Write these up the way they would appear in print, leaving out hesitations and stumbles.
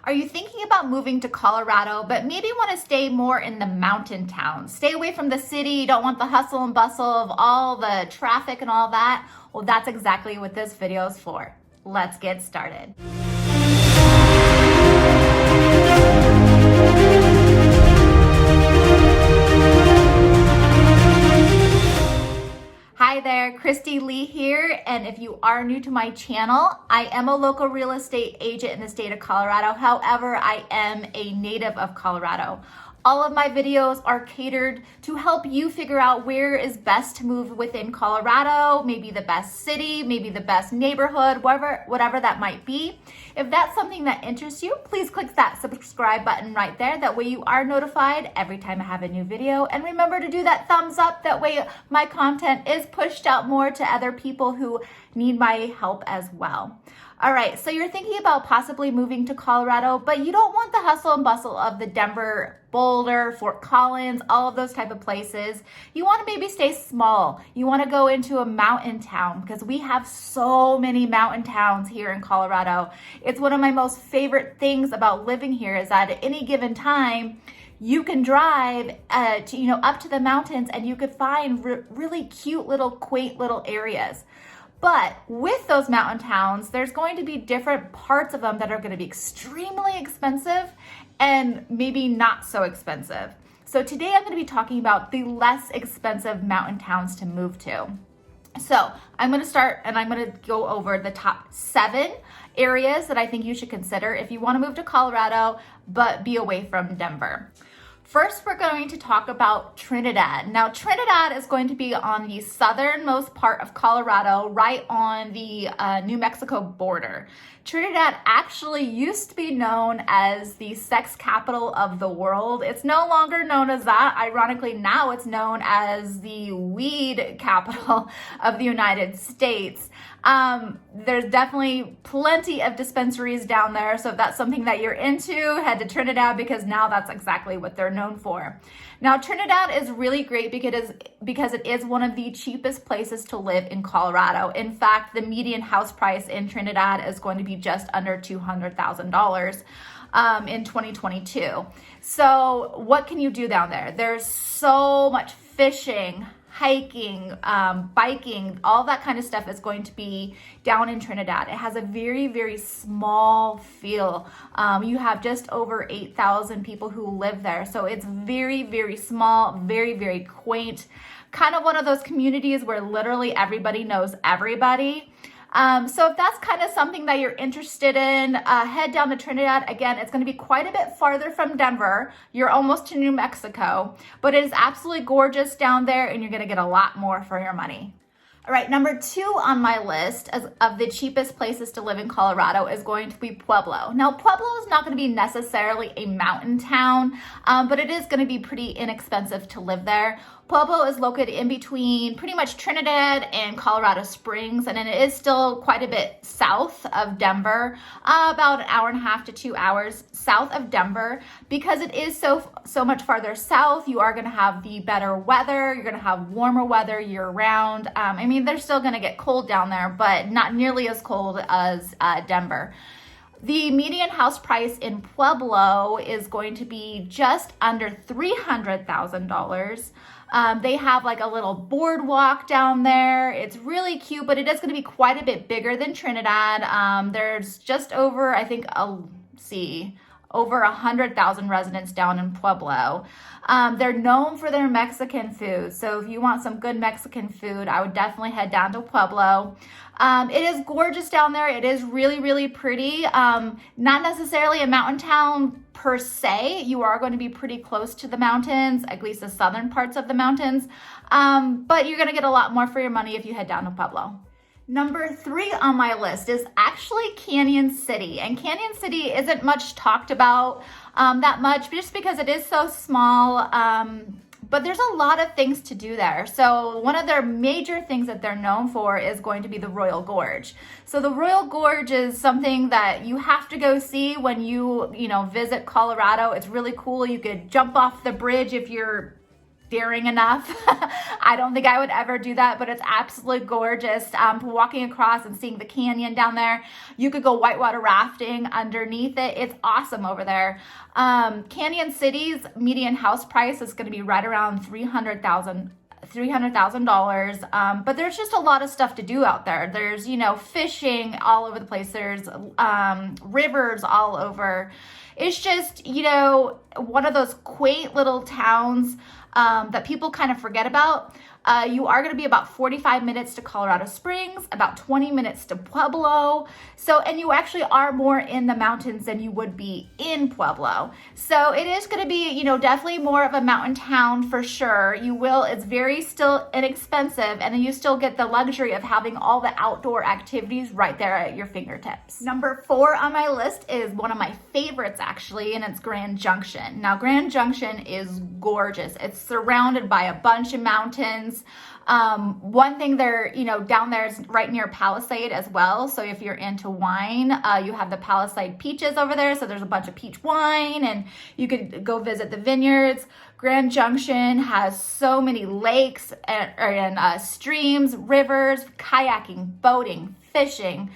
Are you thinking about moving to Colorado, but maybe want to stay more in the mountain towns? Stay away from the city, you don't want the hustle and bustle of all the traffic and all that? Well, that's exactly what this video is for. Let's get started. Hi there, Christy Lee here, and if you are new to my channel, I am a local real estate agent in the state of Colorado. However, I am a native of Colorado. All of my videos are catered to help you figure out where is best to move within Colorado, maybe the best city, maybe the best neighborhood, whatever that might be. If that's something that interests you, please click that subscribe button right there. That way you are notified every time I have a new video. And remember to do that thumbs up. That way my content is pushed out more to other people who need my help as well. All right, so you're thinking about possibly moving to Colorado, but you don't want the hustle and bustle of the Denver, Boulder, Fort Collins, all of those type of places. You want to maybe stay small. You want to go into a mountain town because we have so many mountain towns here in Colorado. It's one of my most favorite things about living here is that at any given time, you can drive up to the mountains and you could find really cute little quaint little areas. But with those mountain towns, there's going to be different parts of them that are going to be extremely expensive and maybe not so expensive. So today I'm going to be talking about the less expensive mountain towns to move to. So I'm going to start and I'm going to go over the top 7 areas that I think you should consider if you want to move to Colorado, but be away from Denver. First, we're going to talk about Trinidad. Now, Trinidad is going to be on the southernmost part of Colorado, right on the New Mexico border. Trinidad actually used to be known as the sex capital of the world. It's no longer known as that. Ironically, now it's known as the weed capital of the United States. There's definitely plenty of dispensaries down there. So if that's something that you're into, head to Trinidad because now that's exactly what they're known for. Now, Trinidad is really great because it is one of the cheapest places to live in Colorado. In fact, the median house price in Trinidad is going to be just under $200,000 in 2022. So what can you do down there? There's so much fishing, hiking, biking, all that kind of stuff is going to be down in Trinidad. It has a very, very small feel. You have just over 8,000 people who live there. So it's very, very small, very, very quaint, kind of one of those communities where literally everybody knows everybody. So if that's kind of something that you're interested in, head down to Trinidad. Again, it's going to be quite a bit farther from Denver. You're almost to New Mexico, but it is absolutely gorgeous down there and you're going to get a lot more for your money. All right, number 2 on my list of the cheapest places to live in Colorado is going to be Pueblo. Now, Pueblo is not going to be necessarily a mountain town, but it is going to be pretty inexpensive to live there. Pueblo is located in between pretty much Trinidad and Colorado Springs, and it is still quite a bit south of Denver, about an hour and a half to 2 hours south of Denver. Because it is so much farther south, you are going to have the better weather. You're going to have warmer weather year round. I mean, they're still going to get cold down there, but not nearly as cold as Denver. The median house price in Pueblo is going to be just under $300,000. They have like a little boardwalk down there. It's really cute, but it is going to be quite a bit bigger than Trinidad. There's just over, I think, over 100,000 residents down in Pueblo. They're known for their Mexican food. So if you want some good Mexican food, I would definitely head down to Pueblo. It is gorgeous down there. It is really, really pretty. Not necessarily a mountain town per se. You are going to be pretty close to the mountains, at least the southern parts of the mountains. But you're going to get a lot more for your money if you head down to Pueblo. Number 3 on my list is actually Canyon City. And Canyon City isn't much talked about that much just because it is so small. But there's a lot of things to do there. So one of their major things that they're known for is going to be the Royal Gorge. So the Royal Gorge is something that you have to go see when you visit Colorado. It's really cool. You could jump off the bridge if you're daring enough. I don't think I would ever do that, but it's absolutely gorgeous. Walking across and seeing the canyon down there. You could go whitewater rafting underneath it. It's awesome over there. Canyon City's median house price is going to be right around $300,000. But there's just a lot of stuff to do out there. There's, fishing all over the place. There's rivers all over. It's just, one of those quaint little towns that people kind of forget about. You are going to be about 45 minutes to Colorado Springs, about 20 minutes to Pueblo. And you actually are more in the mountains than you would be in Pueblo. So it is going to be, definitely more of a mountain town for sure. It's very still inexpensive, and then you still get the luxury of having all the outdoor activities right there at your fingertips. Number 4 on my list is one of my favorites actually, and it's Grand Junction. Now, Grand Junction is gorgeous. It's surrounded by a bunch of mountains. One thing there, down there is right near Palisade as well. So if you're into wine, you have the Palisade peaches over there. So there's a bunch of peach wine, and you could go visit the vineyards. Grand Junction has so many lakes and streams, rivers, kayaking, boating, fishing.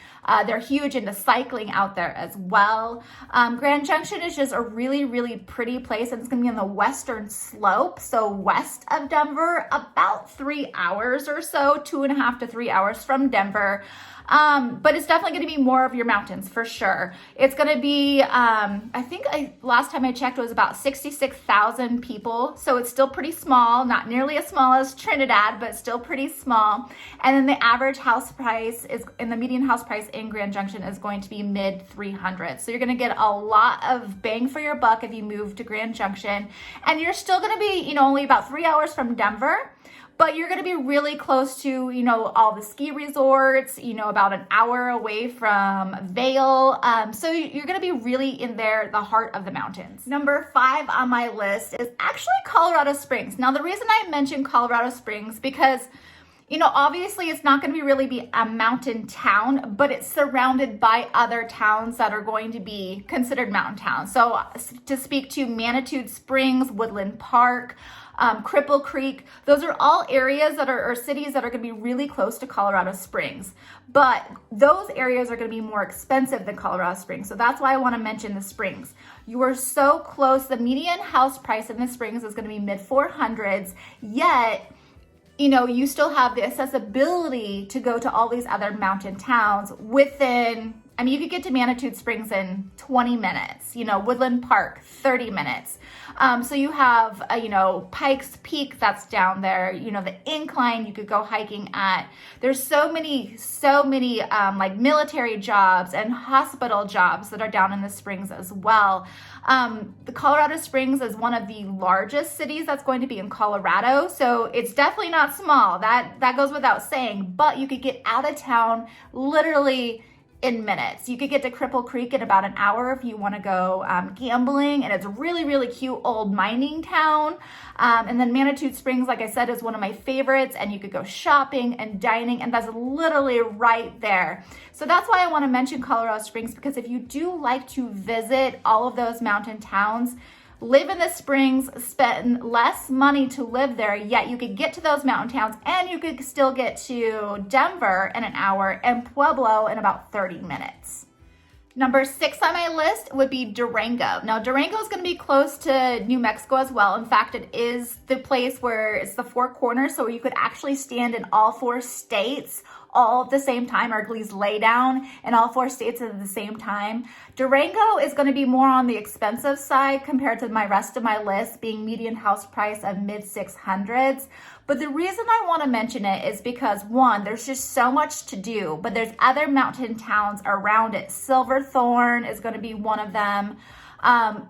They're huge into cycling out there as well. Grand Junction is just a really, really pretty place, and it's going to be on the western slope, so west of Denver, about 3 hours or so, 2.5 to 3 hours from Denver. But it's definitely going to be more of your mountains for sure. It's going to be, last time I checked, it was about 66,000 people. So it's still pretty small, not nearly as small as Trinidad, but still pretty small. And then the average house price the median house price in Grand Junction is going to be mid 300s. So you're going to get a lot of bang for your buck if you move to Grand Junction. And you're still going to be, only about 3 hours from Denver. But you're going to be really close to, all the ski resorts, about an hour away from Vail. So you're going to be really in there, the heart of the mountains. Number 5 on my list is actually Colorado Springs. Now, the reason I mentioned Colorado Springs because, obviously it's not going to really be a mountain town, but it's surrounded by other towns that are going to be considered mountain towns. So to speak to Manitou Springs, Woodland Park, Cripple Creek, those are all areas or cities that are going to be really close to Colorado Springs. But those areas are going to be more expensive than Colorado Springs. So that's why I want to mention the Springs. You are so close. The median house price in the Springs is going to be mid 400s, yet you still have the accessibility to go to all these other mountain towns within, you could get to Manitou Springs in 20 minutes, Woodland Park, 30 minutes. So you have, Pikes Peak that's down there, the incline you could go hiking at. There's so many like military jobs and hospital jobs that are down in the Springs as well. The Colorado Springs is one of the largest cities that's going to be in Colorado. So it's definitely not small. That goes without saying, but you could get out of town literally in minutes. You could get to Cripple Creek in about an hour if you want to go gambling, and it's a really, really cute old mining town. And then Manitou Springs, like I said, is one of my favorites, and you could go shopping and dining, and that's literally right there. So that's why I want to mention Colorado Springs, because if you do like to visit all of those mountain towns, live in the Springs, spend less money to live there, yet you could get to those mountain towns, and you could still get to Denver in an hour and Pueblo in about 30 minutes. Number 6 on my list would be Durango. Now, Durango is going to be close to New Mexico as well. In fact, it is the place where it's the 4 corners, so you could actually stand in all 4 states all at the same time, or at least lay down in all 4 states at the same time. Durango is going to be more on the expensive side compared to my rest of my list, being median house price of mid 600s. But the reason I want to mention it is because, one, there's just so much to do, but there's other mountain towns around it. Silverthorne is going to be one of them.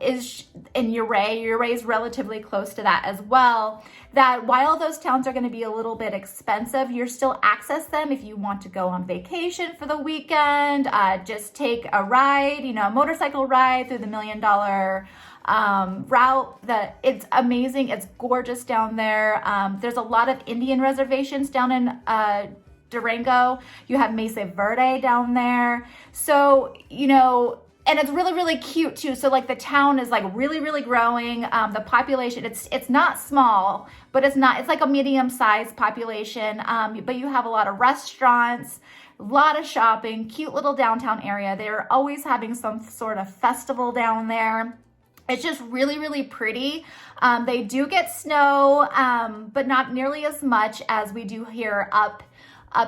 Is in Ouray. Ouray is relatively close to that as well. That while those towns are going to be a little bit expensive, you're still access them if you want to go on vacation for the weekend, just take a ride, a motorcycle ride through the $1 Million route. That it's amazing. It's gorgeous down there. There's a lot of Indian reservations down in Durango. You have Mesa Verde down there. So, And it's really, really cute too. So like the town is like really, really growing. The population, it's not small, but it's like a medium-sized population. But you have a lot of restaurants, a lot of shopping, cute little downtown area. They're always having some sort of festival down there. It's just really, really pretty. They do get snow, but not nearly as much as we do here up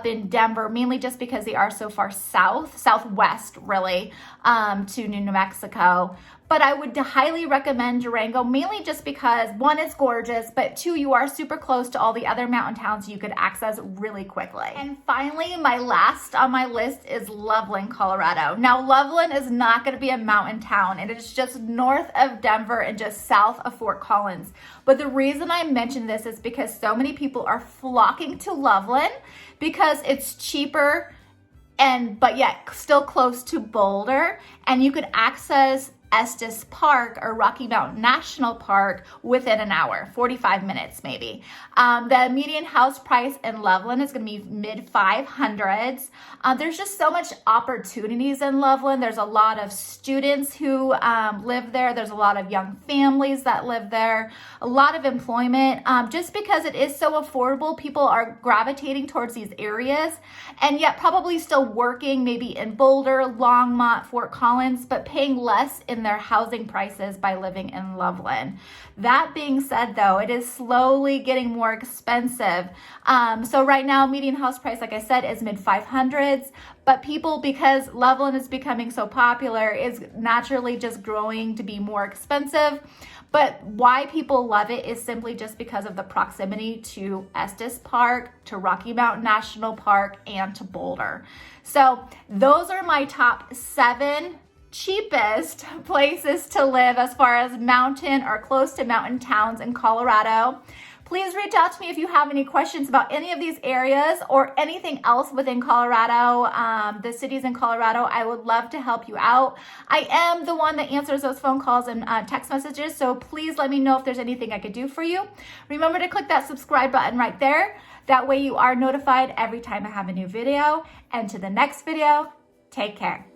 in Denver, mainly just because they are so far southwest really, to New Mexico. But I would highly recommend Durango, mainly just because one, it's gorgeous, but two, you are super close to all the other mountain towns you could access really quickly. And finally, my last on my list is Loveland, Colorado. Now, Loveland is not going to be a mountain town. It is just north of Denver and just south of Fort Collins. But the reason I mention this is because so many people are flocking to Loveland because it's cheaper but yet still close to Boulder, and you could access Estes Park or Rocky Mountain National Park within an hour, 45 minutes maybe. The median house price in Loveland is going to be mid 500s. There's just so much opportunities in Loveland. There's a lot of students who live there. There's a lot of young families that live there, a lot of employment. Just because it is so affordable, people are gravitating towards these areas, and yet probably still working maybe in Boulder, Longmont, Fort Collins, but paying less in their housing prices by living in Loveland. That being said, though, it is slowly getting more expensive. So right now, median house price, like I said, is mid 500s, but people, because Loveland is becoming so popular, is naturally just growing to be more expensive. But why people love it is simply just because of the proximity to Estes Park, to Rocky Mountain National Park, and to Boulder. So those are my top 7 cheapest places to live as far as mountain or close to mountain towns in Colorado. Please reach out to me if you have any questions about any of these areas or anything else within Colorado, the cities in Colorado. I would love to help you out. I am the one that answers those phone calls and text messages, so please let me know if there's anything I could do for you. Remember to click that subscribe button right there. That way you are notified every time I have a new video. And to the next video, take care.